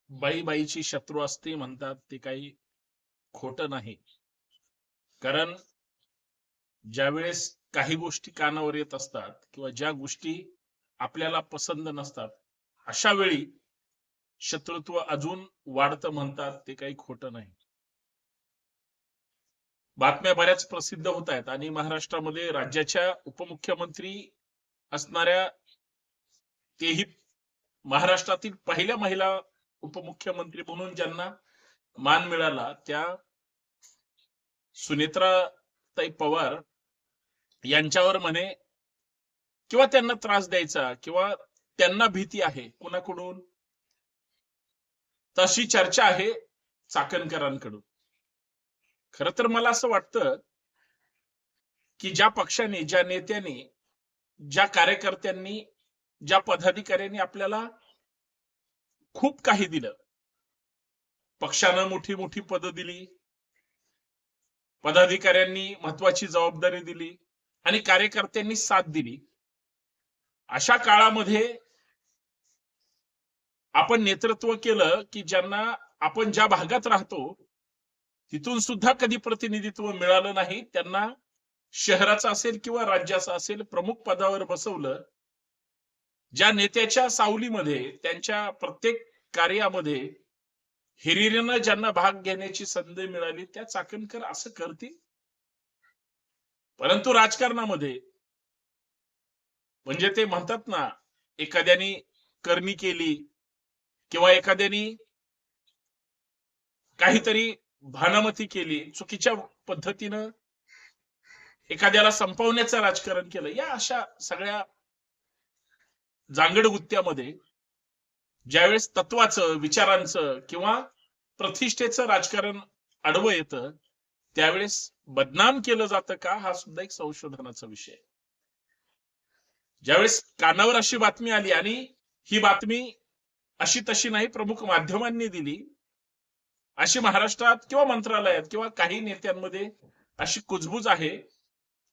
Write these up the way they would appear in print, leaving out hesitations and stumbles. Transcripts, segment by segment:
बाई बाईची शत्रू असते म्हणतात ते काही खोटं नाही. कारण ज्यावेळेस काही गोष्टी कानावर येत असतात किंवा ज्या गोष्टी आपल्याला पसंत नसतात, अशा वेळी शत्रुत्व अजून वाढतं म्हणतात ते काही खोटं नाही. बातम्या बऱ्याच प्रसिद्ध होत आहेत आणि महाराष्ट्रामध्ये राज्याच्या उपमुख्यमंत्री असणाऱ्या, तेही महाराष्ट्रातील पहिल्या महिला उपमुख्यमंत्री म्हणून ज्यांना मान मिळाला, त्या सुनेत्राताई पवार यांच्यावर म्हणे किंवा त्यांना त्रास द्यायचा किंवा त्यांना भीती आहे कुणाकडून, तशी चर्चा आहे चाकणकरांकडून. खरं तर मला असं वाटतं की ज्या पक्षाने, ज्या नेत्याने, ज्या कार्यकर्त्यांनी, ज्या पदाधिकाऱ्यांनी आपल्याला खूप काही दिलं, पक्षानं मोठी मोठी पदं दिली, पदाधिकाऱ्यांनी महत्वाची जबाबदारी दिली आणि कार्यकर्त्यांनी साथ दिली, अशा काळामध्ये आपण नेतृत्व केलं की ज्यांना आपण ज्या भागात राहतो तिथून सुद्धा कधी प्रतिनिधित्व मिळालं नाही, त्यांना शहराचा असेल किंवा राज्याचा असेल प्रमुख पदावर बसवलं. ज्या नेत्याच्या सावलीमध्ये, त्यांच्या प्रत्येक कार्यामध्ये हिरिरीनं ज्यांना भाग घेण्याची संधी मिळाली, त्या चाकणकर असं करतील. परंतु राजकारणामध्ये म्हणजे ते म्हणतात ना, एखाद्याने करणी केली किंवा एखाद्याने काहीतरी भानामती केली, चुकीच्या पद्धतीनं एखाद्याला संपवण्याचं राजकारण केलं, या अशा सगळ्या जांगड गुत्त्यामध्ये ज्यावेळेस तत्वाचं, विचारांचं किंवा प्रतिष्ठेचं राजकारण आडवं येतं, त्यावेळेस बदनाम केलं जातं का, हा सुद्धा एक संशोधनाचा विषय आहे. ज्यावेळेस कानावर अशी बातमी आली, आणि ही बातमी अशी तशी नाही, प्रमुख माध्यमांनी दिली, अशी महाराष्ट्रात किंवा मंत्रालयात किंवा काही नेत्यांमध्ये अशी कुजबूज आहे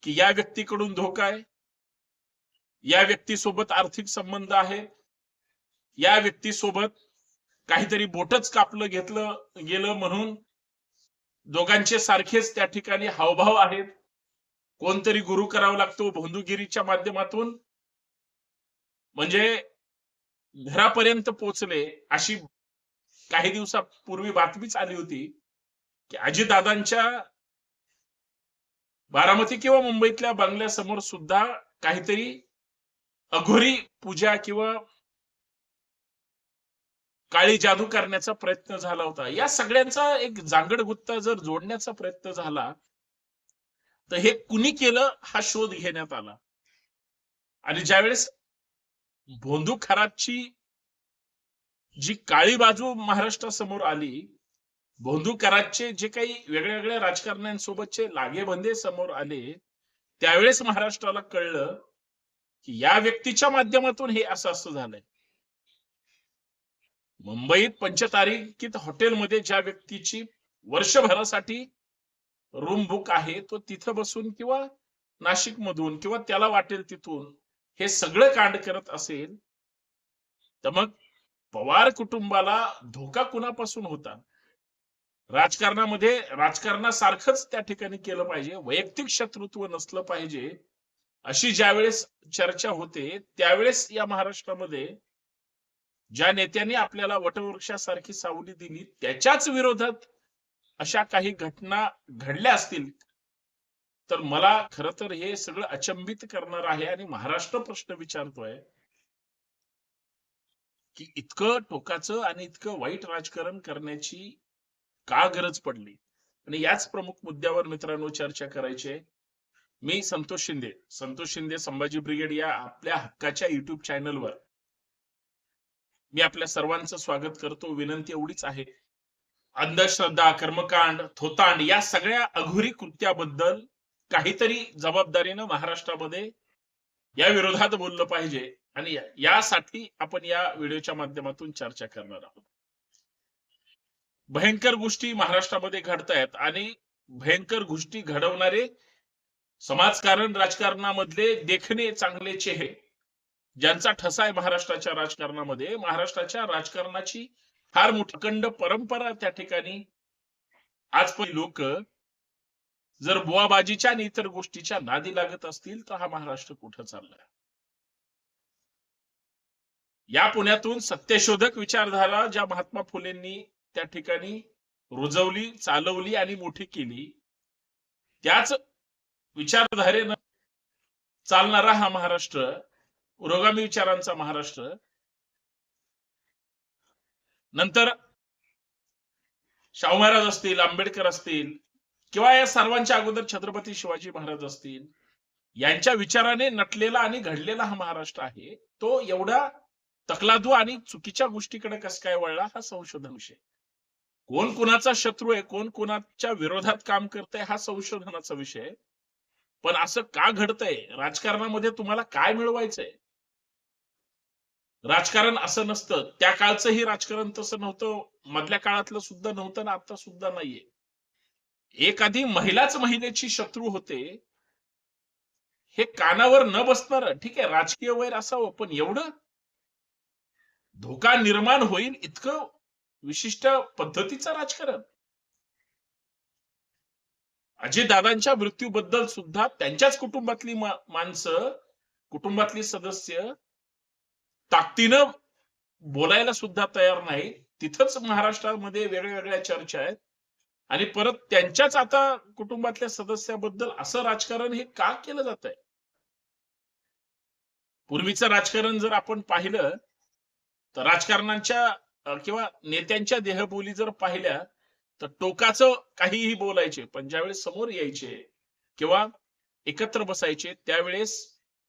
की या व्यक्तीकडून धोका आहे, या व्यक्तीसोबत आर्थिक संबंध आहे, या व्यक्तीसोबत काहीतरी बोटच कापलं घेतलं गेलं म्हणून दोघांचे सारखेच त्या ठिकाणी हावभाव आहेत, कोणतरी गुरु करावा लागतो भोंदूगिरीच्या माध्यमातून, म्हणजे घरापर्यंत पोहोचले, अशी काही दिवसापूर्वी बातमीच आली होती की अजितदादांच्या बारामती किंवा मुंबईतल्या बंगल्यासमोर सुद्धा काहीतरी अघोरी पूजा किंवा काळी जादू करण्याचा प्रयत्न झाला होता. या सगळ्यांचा एक जांगड गुत्ता जर जोडण्याचा प्रयत्न झाला तर हे कुणी केलं हा शोध घेण्यात आला. आणि ज्यावेळेस भोंदू खरातची जी काळी बाजू महाराष्ट्रासमोर आली, भोंदू कराडचे जे काही वेगळ्या वेगळ्या राजकारण्यांसोबतचे लागेबंधे समोर आले, त्यावेळेस महाराष्ट्राला कळलं की या व्यक्तीच्या माध्यमातून हे असं झालंय. मुंबईत पंचतारांकित हॉटेलमध्ये ज्या व्यक्तीची वर्षभरासाठी रूम बुक आहे, तो तिथं बसून किंवा नाशिक मधून किंवा त्याला वाटेल तिथून हे सगळं कांड करत असेल, तर मग पवार कुटुंबाला धोका कुणापासून होता? राजकारणामध्ये राजकारणासारखंच त्या ठिकाणी केलं पाहिजे, वैयक्तिक शत्रुत्व नसलं पाहिजे, अशी ज्यावेळेस चर्चा होते, त्यावेळेस या महाराष्ट्रामध्ये ज्या नेत्यांनी आपल्याला वटवृक्षासारखी सावली दिली, त्याच्याच विरोधात अशा काही घटना घडल्या असतील, तर मला खरं तर हे सगळं अचंबित करणार आहे. आणि महाराष्ट्र प्रश्न विचारतोय की इतकं टोकाचं आणि इतकं वाईट राजकारण करण्याची का गरज पडली. आणि याच प्रमुख मुद्द्यावर मित्रांनो चर्चा करायची आहे. मी संतोष शिंदे संभाजी ब्रिगेड या आपल्या हक्काच्या युट्यूब चॅनलवर मी आपल्या सर्वांचं स्वागत करतो. विनंती एवढीच आहे, अंधश्रद्धा, कर्मकांड, थोतांड या सगळ्या अघोरी कृत्याबद्दल काहीतरी जबाबदारीनं महाराष्ट्रामध्ये या विरोधात बोललं पाहिजे, आणि यासाठी आपण या व्हिडिओच्या माध्यमातून चर्चा करणार आहोत. भयंकर गोष्टी महाराष्ट्रामध्ये घडतायत आणि भयंकर गोष्टी घडवणारे समाजकारण, राजकारणामधले देखणे चांगले चेहरे ज्यांचा ठसा आहे महाराष्ट्राच्या राजकारणामध्ये, महाराष्ट्राच्या राजकारणाची फार मोठी अखंड परंपरा त्या ठिकाणी आज पण लोक जर बुवाबाजीच्या आणि इतर गोष्टीच्या नादी लागत असतील तर हा महाराष्ट्र कुठं चाललाय. या पुण्यातून सत्यशोधक विचारधारा ज्या महात्मा फुलेंनी त्या ठिकाणी रुजवली, चालवली आणि मोठी केली, त्याच विचारधारेनं चालणारा हा महाराष्ट्र, पुरोगामी विचारांचा महाराष्ट्र, नंतर शाहू महाराज असतील, आंबेडकर असतील किंवा या सर्वांच्या अगोदर छत्रपती शिवाजी महाराज असतील, यांच्या विचाराने नटलेला आणि घडलेला हा महाराष्ट्र आहे. तो एवढा तकलादू आणि चुकीच्या गोष्टीकडे कसं काय वळला, हा संशोधन विषय. कोण कुणाचा शत्रू आहे, कोण कुणाच्या विरोधात काम करतंय, हा संशोधनाचा विषय. पण असं का घडतंय, राजकारणामध्ये तुम्हाला काय मिळवायचंय? राजकारण असं नसतं. त्या काळचंही राजकारण तसं नव्हतं, मधल्या काळातलं सुद्धा नव्हतं ना आता सुद्धा नाहीये. एखादी महिलाच महिलेची शत्रू होते, हे कानावर न बसणार. ठीक आहे, राजकीय वैर असावं, पण एवढं धोका निर्माण होईल इतकं विशिष्ट पद्धतीचं राजकारण. अजितदादांच्या मृत्यूबद्दल सुद्धा त्यांच्याच कुटुंबातली माणसं, कुटुंबातली सदस्य ताकदीनं बोलायला सुद्धा तयार नाही. तिथंच महाराष्ट्रामध्ये वेगवेगळ्या चर्चा आहेत आणि परत त्यांच्याच आता कुटुंबातल्या सदस्याबद्दल असं राजकारण हे का केलं जात आहे? पूर्वीचं राजकारण जर आपण पाहिलं तर राजकारणाच्या किंवा नेत्यांच्या देहबोली जर पाहिल्या तर टोकाचं काहीही बोलायचे, पण ज्यावेळेस समोर यायचे किंवा एकत्र बसायचे त्यावेळेस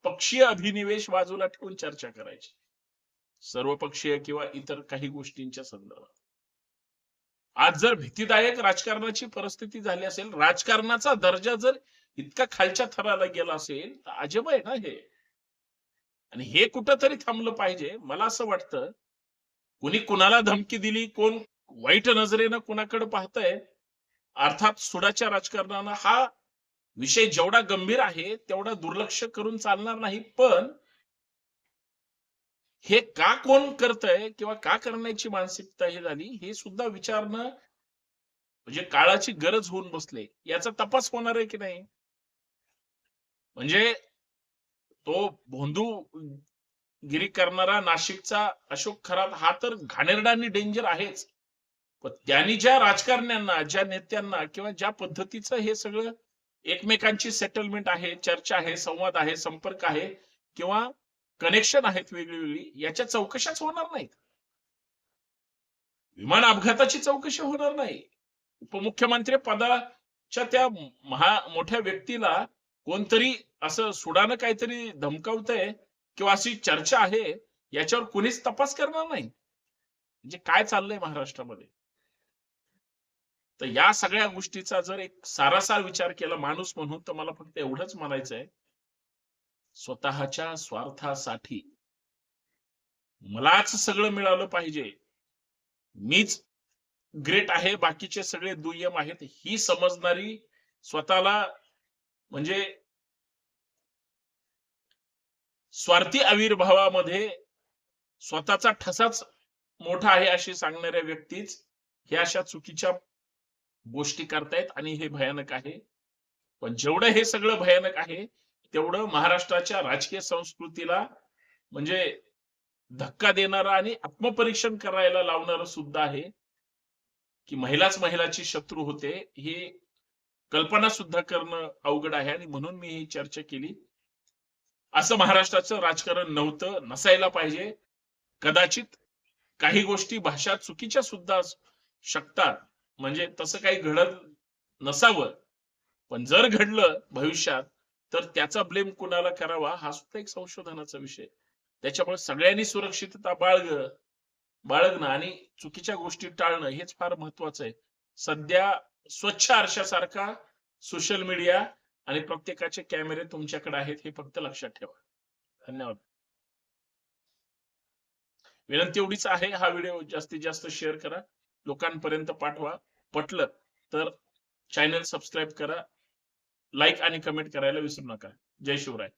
पक्षीय अभिनिवेश बाजूला ठेवून चर्चा करायची, सर्वपक्षीय किंवा इतर काही गोष्टींच्या संदर्भात. आज जर भीतीदायक राजकारणाची परिस्थिती झाली असेल, राजकारणाचा दर्जा जर इतका खालच्या थराला गेला असेल तर अजब आहे ना हे. आणि हे कुठंतरी थांबलं पाहिजे. मला असं वाटतं कुणी कुणाला धमकी दिली, कोण वाईट नजरेनं कुणाकडे पाहतंय, अर्थात सुडाच्या राजकारणानं हा विषय जेवढा गंभीर आहे तेवढा दुर्लक्ष करून चालणार नाही. पण हे का कोण करतंय किंवा का करण्याची मानसिकता हे झाली, हे सुद्धा विचारणं म्हणजे काळाची गरज होऊन बसले. याचा तपास होणार आहे की नाही? म्हणजे तो भोंदूगिरी करणारा नाशिकचा अशोक खरात हा तर घाणेरडा आणि डेंजर आहेच, पण त्यांनी ज्या राजकारण्यांना, ज्या नेत्यांना किंवा ज्या पद्धतीचं हे सगळं एकमेकांची सेटलमेंट आहे, चर्चा आहे, संवाद आहे, संपर्क आहे किंवा कनेक्शन आहेत वेगळी, याच्या चौकशाच होणार नाहीत. विमान अपघाताची चौकशी होणार नाही. उपमुख्यमंत्री पदाच्या त्या मोठ्या व्यक्तीला कोणतरी असं सुडानं काहीतरी धमकावतंय किंवा अशी चर्चा आहे, याच्यावर कुणीच तपास करणार नाही. म्हणजे काय चाललंय महाराष्ट्रामध्ये? तर या सगळ्या गोष्टीचा जर एक सारासार विचार केला माणूस म्हणून, तर मला फक्त एवढंच म्हणायचंय, स्वतःच्या स्वार्थासाठी मलाच सगळं मिळालं पाहिजे, मीच ग्रेट आहे, बाकीचे सगळे दुय्यम आहेत, ही समजणारी, स्वतःला म्हणजे स्वार्थी आविर्भावामध्ये स्वतःचा ठसाच मोठा आहे अशी सांगणाऱ्या व्यक्तीच ह्या अशा चुकीच्या गोष्टी करतायत आणि हे भयानक आहे. पण जेवढं हे सगळं भयानक आहे तेवढं महाराष्ट्राच्या राजकीय संस्कृतीला म्हणजे धक्का देणारं आणि आत्मपरीक्षण करायला लावणारं सुद्धा आहे की महिलाच महिलाची शत्रू होते, ही कल्पना सुद्धा करणं अवघड आहे. आणि म्हणून मी ही चर्चा केली. असं महाराष्ट्राचं राजकारण नव्हतं, नसायला पाहिजे. कदाचित काही गोष्टी भाषा चुकीच्या सुद्धा शकतात, म्हणजे तसं काही घडत नसावं, पण जर घडलं भविष्यात तर त्याचा ब्लेम कुणाला करावा हा सुद्धा एक संशोधनाचा विषय. त्याच्यामुळे सगळ्यांनी सुरक्षितता बाळगणं आणि चुकीच्या गोष्टी टाळणं हेच फार महत्वाचं आहे. सध्या स्वच्छ आरशासारखा सोशल मीडिया आणि प्रत्येकाचे कॅमेरे तुमच्याकडे आहेत, हे फक्त लक्षात ठेवा. धन्यवाद. विनंती एवढीच आहे, हा व्हिडिओ जास्तीत जास्त शेअर करा, लोकांपर्यंत पाठवा. पटलं तर चॅनल सबस्क्राईब करा, लाईक आणि कमेंट करायला विसरू नका. जय शिवराय.